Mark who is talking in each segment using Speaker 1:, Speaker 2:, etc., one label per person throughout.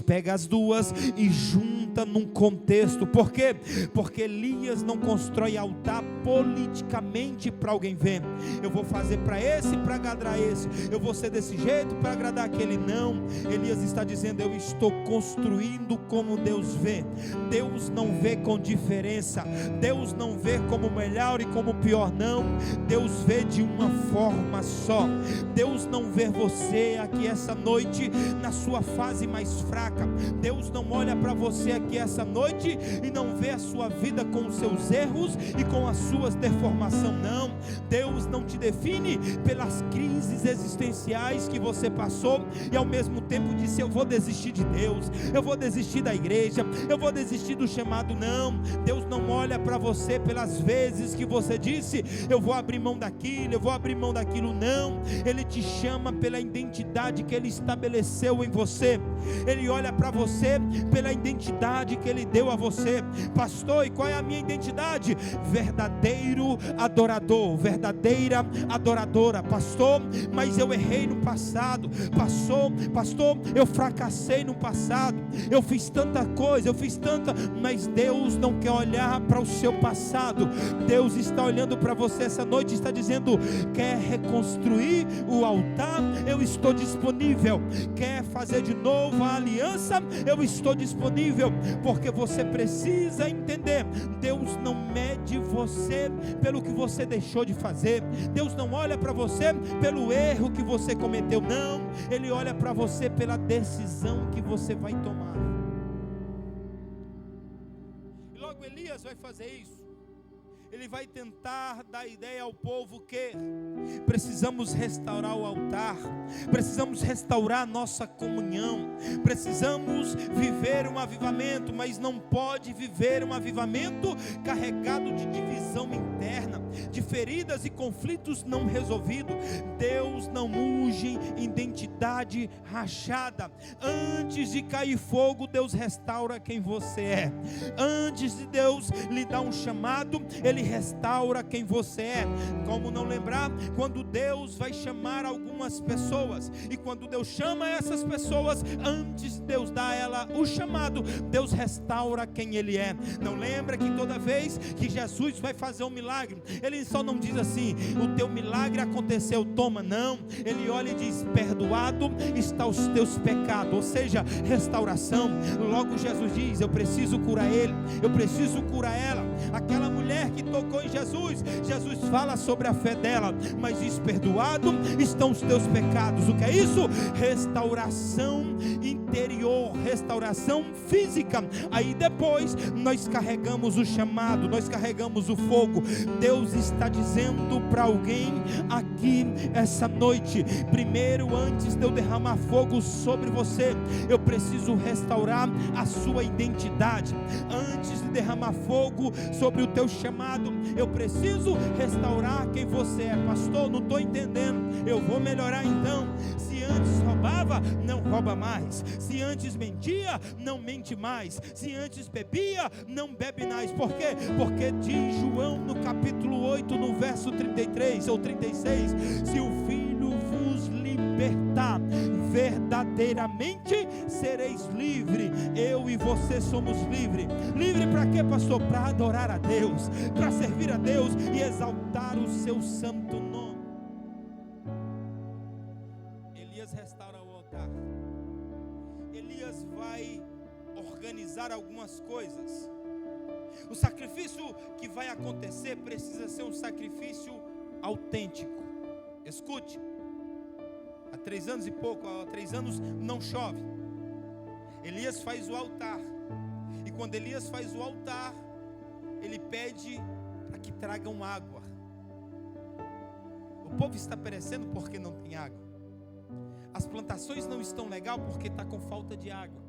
Speaker 1: pega as duas e junta num contexto. Por quê? Porque Elias não constrói altar politicamente para alguém ver. Eu vou fazer para esse, para agradar esse, eu vou ser desse jeito para agradar aquele. Não, Elias está dizendo: eu estou construindo como Deus vê. Deus não vê com diferença, Deus não vê como melhor e como pior, não. Deus vê de uma forma só. Deus não vê você aqui essa noite na sua fase mais fraca. Deus não olha para você aqui essa noite e não vê a sua vida com os seus erros e com as suas deformações, não. Deus não te define pelas crises existenciais que você passou e ao mesmo tempo disse: eu vou desistir de Deus, eu vou desistir da igreja, eu vou desistir do chamado. Não, Deus não olha para você pelas vezes que você disse: eu vou abrir mão daquilo, eu vou abrir mão daquilo. Não, Ele te chama pela identidade que Ele estabeleceu em você. Ele olha para você pela identidade que Ele deu a você. Pastor, e qual é a minha identidade? Verdadeiro adorador, verdadeira adoradora. Pastor, mas eu errei no passado. Pastor, eu fracassei no passado, eu fiz tanta coisa, mas Deus não quer olhar para o seu passado. Deus está olhando para você essa noite e está dizendo: quer reconstruir o altar? Eu estou disponível. Quer fazer de novo a aliança? Eu estou disponível. Porque você precisa entender: Deus não mede você pelo que você deixou de fazer. Deus não olha para você pelo erro que você cometeu, não. Ele olha para você pela decisão que você vai tomar. E logo Elias vai fazer isso. Ele vai tentar dar ideia ao povo que precisamos restaurar o altar, precisamos restaurar a nossa comunhão, precisamos viver um avivamento, mas não pode viver um avivamento carregado de divisão interna, de feridas e conflitos não resolvidos. Deus não unge identidade rachada. Antes de cair fogo, Deus restaura quem você é. Antes de Deus lhe dar um chamado, Ele restaura quem você é. Como não lembrar quando Deus vai chamar algumas pessoas, e quando Deus chama essas pessoas, antes de Deus dar a ela o chamado, Deus restaura quem Ele é. Não lembra que toda vez que Jesus vai fazer um milagre, Ele só não diz assim: o teu milagre aconteceu, toma. Não, Ele olha e diz: perdoado está os teus pecados. Ou seja, restauração. Logo Jesus diz: eu preciso curar ele, eu preciso curar ela. Aquela mulher que tocou em Jesus, Jesus fala sobre a fé dela, mas diz: perdoado estão os teus pecados. O que é isso? Restauração interior, restauração física. Aí depois nós carregamos o chamado, nós carregamos o fogo. Deus está dizendo para alguém aqui essa noite: primeiro, antes de eu derramar fogo sobre você, eu preciso restaurar a sua identidade. Antes de derramar fogo sobre o teu chamado, eu preciso restaurar quem você é. Pastor, não estou entendendo. Eu vou melhorar então. Se antes roubava, não rouba mais. Se antes mentia, não mente mais. Se antes bebia, não bebe mais. Por quê? Porque diz João no capítulo 8, no verso 33 ou 36: se o Filho vos libertar, verdadeiramente sereis livre. Eu e você somos livres. Livre para quê, pastor? Para adorar a Deus, para servir a Deus e exaltar o seu santo nome. Elias restaura o altar. Elias vai organizar algumas coisas. O sacrifício que vai acontecer precisa ser um sacrifício autêntico. Escute: há 3 anos e pouco, há 3 anos não chove. Elias faz o altar, e quando Elias faz o altar, ele pede para que tragam água. O povo está perecendo porque não tem água. As plantações não estão legal porque está com falta de água.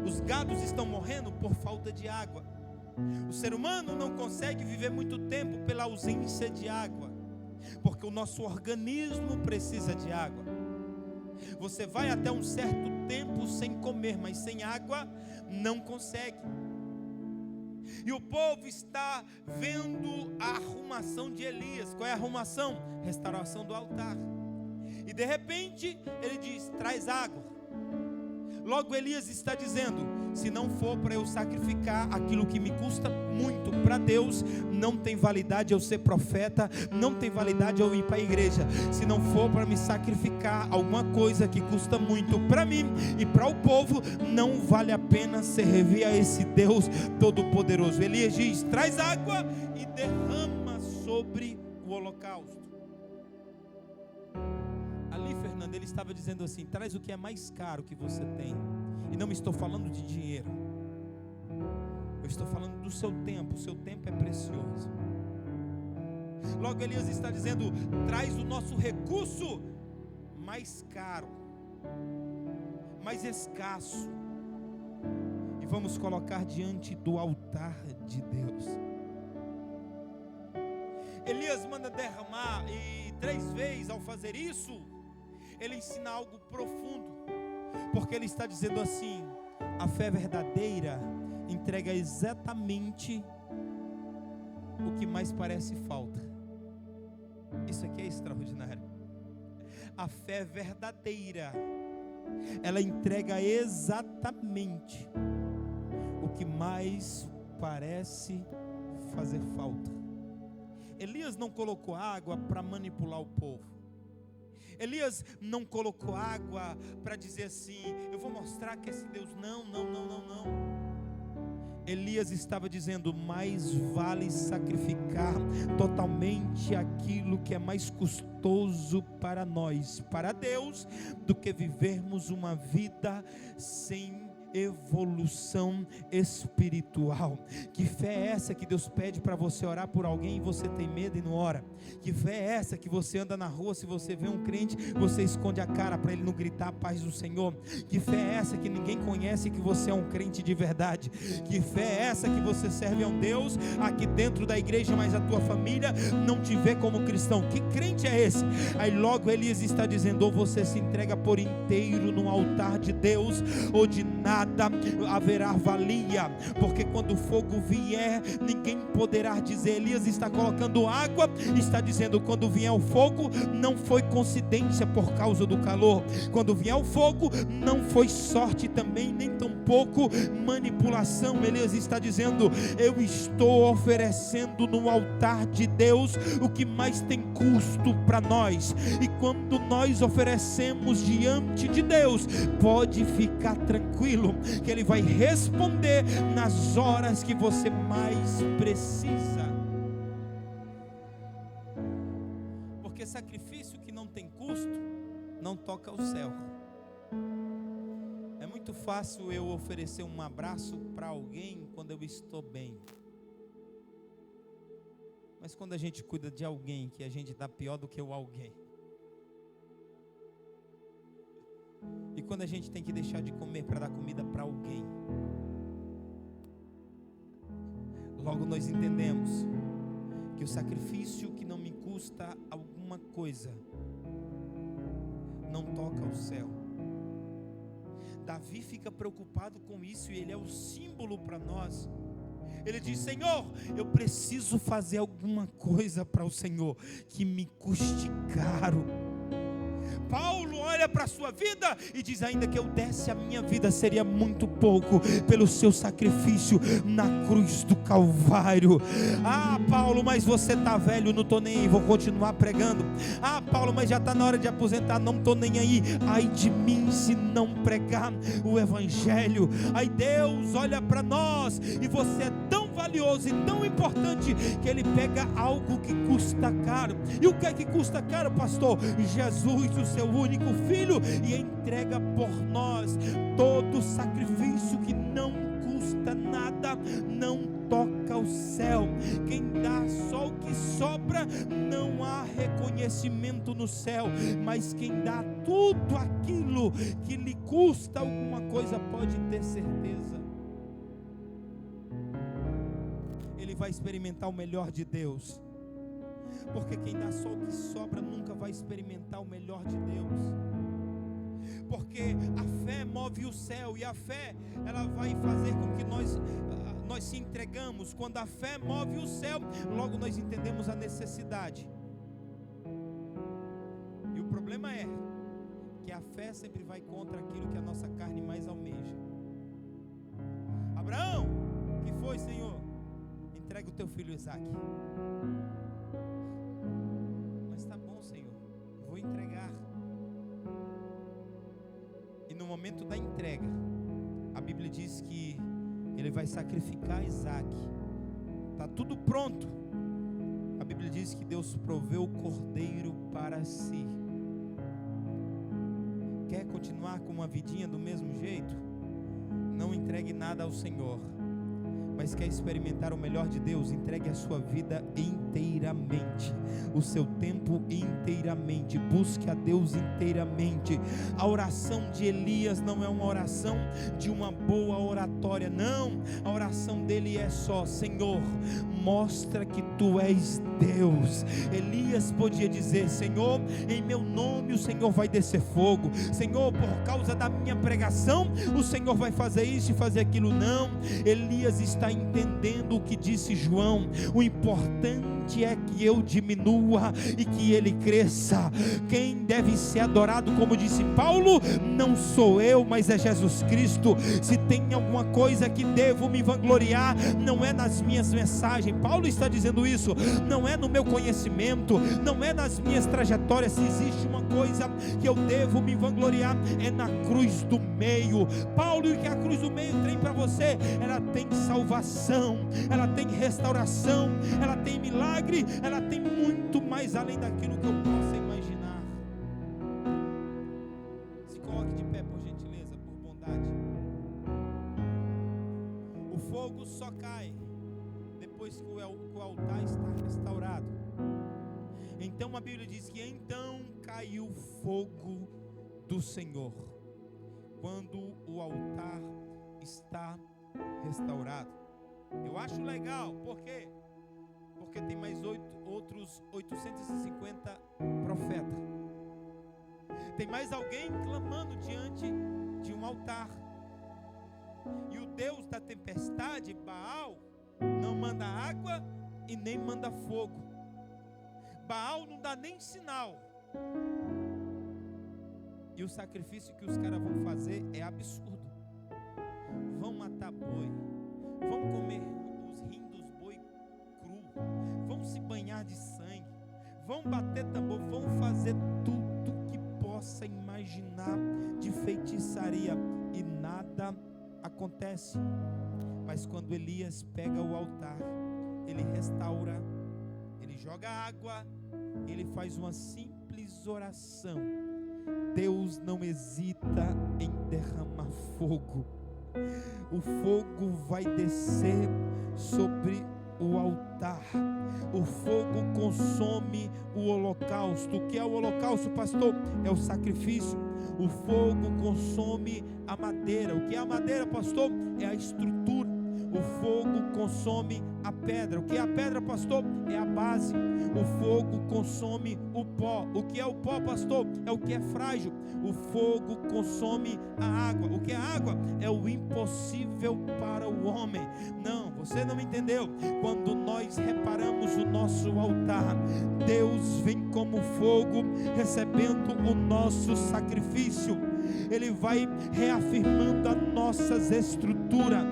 Speaker 1: Os gados estão morrendo por falta de água. O ser humano não consegue viver muito tempo pela ausência de água, porque o nosso organismo precisa de água. Você vai até um certo tempo sem comer, mas sem água não consegue. E o povo está vendo a arrumação de Elias. Qual é a arrumação? Restauração do altar. E de repente ele diz: traz água. Logo Elias está dizendo: se não for para eu sacrificar aquilo que me custa muito para Deus, não tem validade eu ser profeta, não tem validade eu ir para a igreja. Se não for para me sacrificar alguma coisa que custa muito para mim e para o povo, não vale a pena servir a esse Deus Todo-Poderoso. Elias diz: traz água e derrama sobre o holocausto. Ali, Fernando, ele estava dizendo assim: traz o que é mais caro que você tem. E não estou falando de dinheiro, eu estou falando do seu tempo. O seu tempo é precioso. Logo Elias está dizendo: traz o nosso recurso mais caro, mais escasso, e vamos colocar diante do altar de Deus. Elias manda derramar, e 3 vezes ao fazer isso, ele ensina algo profundo, porque ele está dizendo assim: a fé verdadeira entrega exatamente o que mais parece falta. Isso aqui é extraordinário. A fé verdadeira, ela entrega exatamente o que mais parece fazer falta. Elias não colocou água para manipular o povo. Elias não colocou água para dizer assim: eu vou mostrar que esse Deus. Não. Elias estava dizendo: mais vale sacrificar totalmente aquilo que é mais custoso para nós, para Deus, do que vivermos uma vida sem evolução espiritual. Que fé é essa que Deus pede para você orar por alguém e você tem medo e não ora? Que fé é essa que você anda na rua, se você vê um crente, você esconde a cara para ele não gritar a paz do Senhor? Que fé é essa que ninguém conhece que você é um crente de verdade? Que fé é essa que você serve a um Deus aqui dentro da igreja, mas a tua família não te vê como cristão? Que crente é esse? Aí logo Elias está dizendo: ou você se entrega por inteiro no altar de Deus, ou de nada haverá valia, porque quando o fogo vier, ninguém poderá dizer. Elias está colocando água, está dizendo: quando vier o fogo, não foi coincidência por causa do calor. Quando vier o fogo, não foi sorte também, nem tampouco manipulação. Elias está dizendo: eu estou oferecendo no altar de Deus o que mais tem custo para nós. E quando nós oferecemos diante de Deus, pode ficar tranquilo que Ele vai responder nas horas que você mais precisa. Porque sacrifício que não tem custo não toca o céu. É muito fácil eu oferecer um abraço para alguém quando eu estou bem, mas quando a gente cuida de alguém que a gente está pior do que o alguém, e quando a gente tem que deixar de comer para dar comida para alguém, logo nós entendemos que o sacrifício que não me custa alguma coisa não toca o céu. Davi fica preocupado com isso, e ele é o símbolo para nós. Ele diz: Senhor, eu preciso fazer alguma coisa para o Senhor que me custe caro. Paulo olha para a sua vida e diz: ainda que eu desse a minha vida, seria muito pouco pelo seu sacrifício na cruz do Calvário. Ah, Paulo, mas você está velho, não estou nem aí, vou continuar pregando. Ah, Paulo, mas já está na hora de aposentar, não estou nem aí. Ai de mim se não pregar o Evangelho. Aí Deus olha para nós, e você é tão valioso e tão importante que Ele pega algo que custa caro. E o que é que custa caro, pastor? Jesus, o seu único filho, e entrega por nós. Todo sacrifício que não custa nada não toca o céu. Quem dá só o que sobra, não há reconhecimento no céu, mas quem dá tudo aquilo que lhe custa alguma coisa, pode ter certeza, ele vai experimentar o melhor de Deus. Porque quem dá só o que sobra nunca vai experimentar o melhor de Deus. Porque a fé move o céu, e a fé, ela vai fazer com que nós se entregamos. Quando a fé move o céu, logo nós entendemos a necessidade. E o problema é que a fé fé sempre vai contra aquilo que a nossa carne mais almeja. Abraão, que foi, Senhor? Entrega o teu filho Isaque. Mas tá bom, Senhor, vou entregar. E no momento da entrega, a Bíblia diz que ele vai sacrificar Isaque. Está tudo pronto. A Bíblia diz que Deus proveu o cordeiro para si. Quer continuar com uma vidinha do mesmo jeito? Não entregue nada ao Senhor. Mas quer experimentar o melhor de Deus? Entregue a sua vida inteiramente, o seu tempo inteiramente, busque a Deus inteiramente. A oração de Elias não é uma oração de uma boa oratória, não. A oração dele é só: Senhor, mostra que tu és Deus. Elias podia dizer: Senhor, em meu nome o Senhor vai descer fogo. Senhor, por causa da minha pregação o Senhor vai fazer isso e fazer aquilo. Não, Elias está entendendo o que disse João: o importante é que eu diminua e que ele cresça. Quem deve ser adorado, como disse Paulo, não sou eu, mas é Jesus Cristo. Se tem alguma coisa que devo me vangloriar, não é nas minhas mensagens. Paulo está dizendo isso. Não é no meu conhecimento, não é nas minhas trajetórias. Se existe uma coisa que eu devo me vangloriar, é na cruz do meio. Paulo, e que a cruz do meio tem para você? Ela tem salvação, ela tem restauração, ela tem milagre, ela tem muito mais além daquilo que eu possa imaginar. Se coloque de pé, por gentileza, por bondade. O fogo só cai depois que o altar está restaurado. Então a Bíblia diz que então caiu o fogo do Senhor quando o altar está restaurado. Eu acho legal, por quê? Porque tem mais outros 850 profetas. Tem mais alguém clamando diante de um altar. E o Deus da tempestade, Baal, não manda água e nem manda fogo. Baal não dá nem sinal. E o sacrifício que os caras vão fazer é absurdo. Vão matar boi, vão comer os rins dos boi cru, vão se banhar de sangue, vão bater tambor, vão fazer tudo que possa imaginar de feitiçaria, e nada acontece. Mas quando Elias pega o altar, ele restaura, ele joga água, ele faz uma simples oração. Deus não hesita em derramar fogo. O fogo vai descer sobre o altar. O fogo consome o holocausto. O que é o holocausto, pastor? É o sacrifício. O fogo consome a madeira. O que é a madeira, pastor? É a estrutura. O fogo consome a pedra. O que é a pedra, pastor? É a base. O fogo consome o pó. O que é o pó, pastor? É o que é frágil. O fogo consome a água. O que é a água? É o impossível para o homem. Não, você não entendeu. Quando nós reparamos o nosso altar, Deus vem como fogo, recebendo o nosso sacrifício. Ele vai reafirmando as nossas estruturas,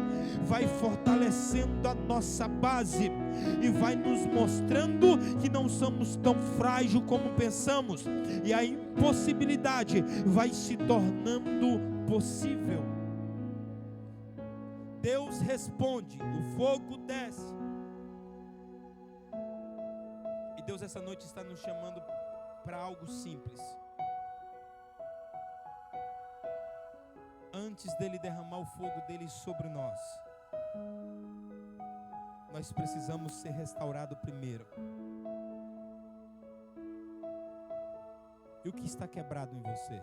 Speaker 1: vai fortalecendo a nossa base e vai nos mostrando que não somos tão frágeis como pensamos, e a impossibilidade vai se tornando possível. Deus responde, o fogo desce, e Deus essa noite está nos chamando para algo simples. Antes dele derramar o fogo dele sobre nós, nós precisamos ser restaurados primeiro. E o que está quebrado em você?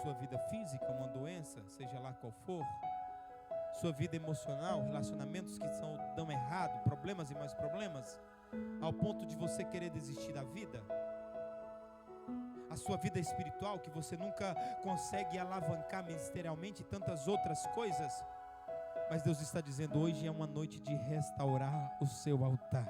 Speaker 1: Sua vida física, uma doença, seja lá qual for. Sua vida emocional, relacionamentos que dão errado, problemas e mais problemas, ao ponto de você querer desistir da vida. A sua vida espiritual, que você nunca consegue alavancar ministerialmente, e tantas outras coisas. Mas Deus está dizendo: hoje é uma noite de restaurar o seu altar.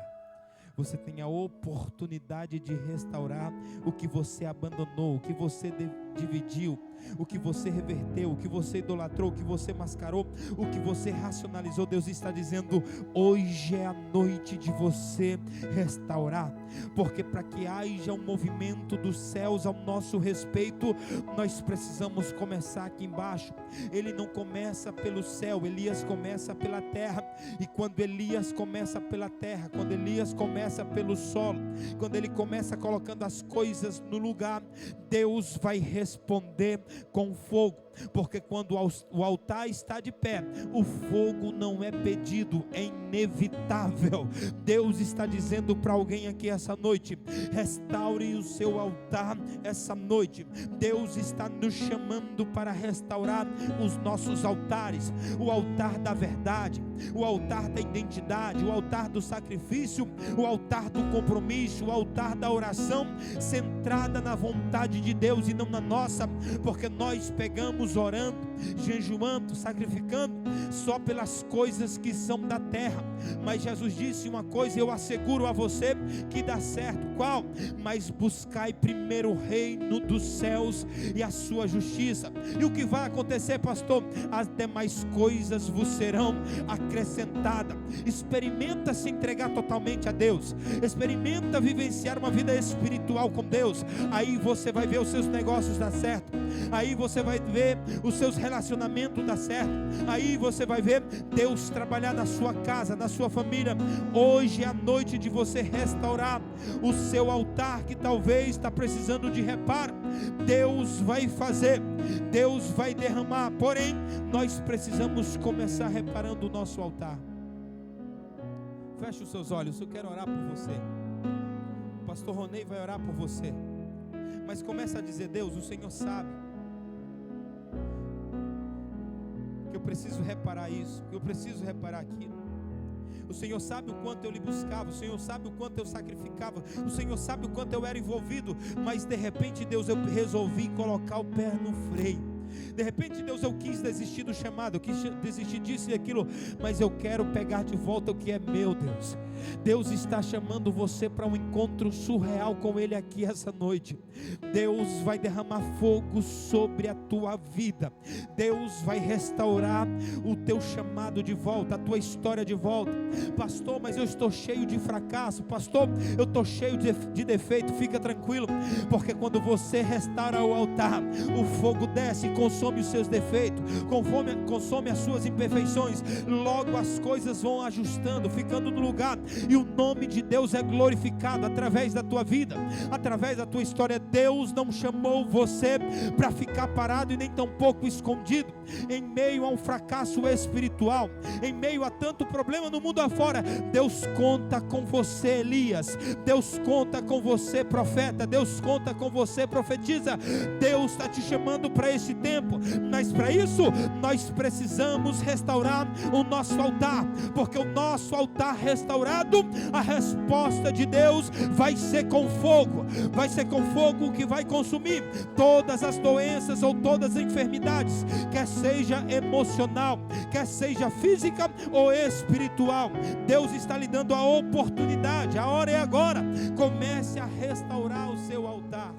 Speaker 1: Você tem a oportunidade de restaurar o que você abandonou, o que você dividiu, o que você reverteu, o que você idolatrou, o que você mascarou, o que você racionalizou. Deus está dizendo: hoje é a noite de você restaurar, porque para que haja um movimento dos céus ao nosso respeito, nós precisamos começar aqui embaixo. Ele não começa pelo céu, Elias começa pela terra. E quando Elias começa pela terra, quando Elias começa pelo solo, quando ele começa colocando as coisas no lugar, Deus vai responder com fogo. Porque quando o altar está de pé, o fogo não é pedido, é inevitável. Deus está dizendo para alguém aqui essa noite: restaure o seu altar essa noite. Deus está nos chamando para restaurar os nossos altares, o altar da verdade, o altar da identidade, o altar do sacrifício, o altar do compromisso, o altar da oração centrada na vontade de Deus e não na nossa, porque nós pegamos orando, jejuando, sacrificando só pelas coisas que são da terra. Mas Jesus disse uma coisa, eu asseguro a você que dá certo. Qual? Mas buscai primeiro o reino dos céus e a sua justiça. E o que vai acontecer, pastor? As demais coisas vos serão acrescentadas. Experimenta se entregar totalmente a Deus, experimenta vivenciar uma vida espiritual com Deus. Aí você vai ver os seus negócios dar certo, aí você vai ver os seus relacionamentos dar certo, aí você vai ver Deus trabalhar na sua casa, na sua família. Hoje é a noite de você restaurar o seu altar que talvez está precisando de reparo. Deus vai fazer, Deus vai derramar, porém nós precisamos começar reparando o nosso altar. Feche os seus olhos, eu quero orar por você. O pastor Ronei vai orar por você, mas começa a dizer: Deus, o Senhor sabe que eu preciso reparar isso, que eu preciso reparar aquilo. O Senhor sabe o quanto eu lhe buscava, o Senhor sabe o quanto eu sacrificava, o Senhor sabe o quanto eu era envolvido, mas de repente, Deus, eu resolvi colocar o pé no freio. De repente, Deus, eu quis desistir do chamado, eu quis desistir disso e aquilo, mas eu quero pegar de volta o que é meu, Deus. Deus está chamando você para um encontro surreal com Ele aqui essa noite. Deus vai derramar fogo sobre a tua vida. Deus vai restaurar o teu chamado de volta, a tua história de volta. Pastor, mas eu estou cheio de fracasso. Pastor, eu estou cheio de defeito. Fica tranquilo, porque quando você restaura o altar, o fogo desce e consome os seus defeitos, consome as suas imperfeições. Logo as coisas vão ajustando, ficando no lugar, e o nome de Deus é glorificado através da tua vida, através da tua história. Deus não chamou você para ficar parado e nem tampouco escondido em meio a um fracasso espiritual, em meio a tanto problema no mundo afora. Deus conta com você, Elias. Deus conta com você, profeta. Deus conta com você, profetiza. Deus está te chamando para esse tempo, mas para isso nós precisamos restaurar o nosso altar, porque o nosso altar restaurado, a resposta de Deus vai ser com fogo, vai ser com fogo que vai consumir todas as doenças ou todas as enfermidades, quer seja emocional, quer seja física ou espiritual. Deus está lhe dando a oportunidade, a hora é agora. Comece a restaurar o seu altar.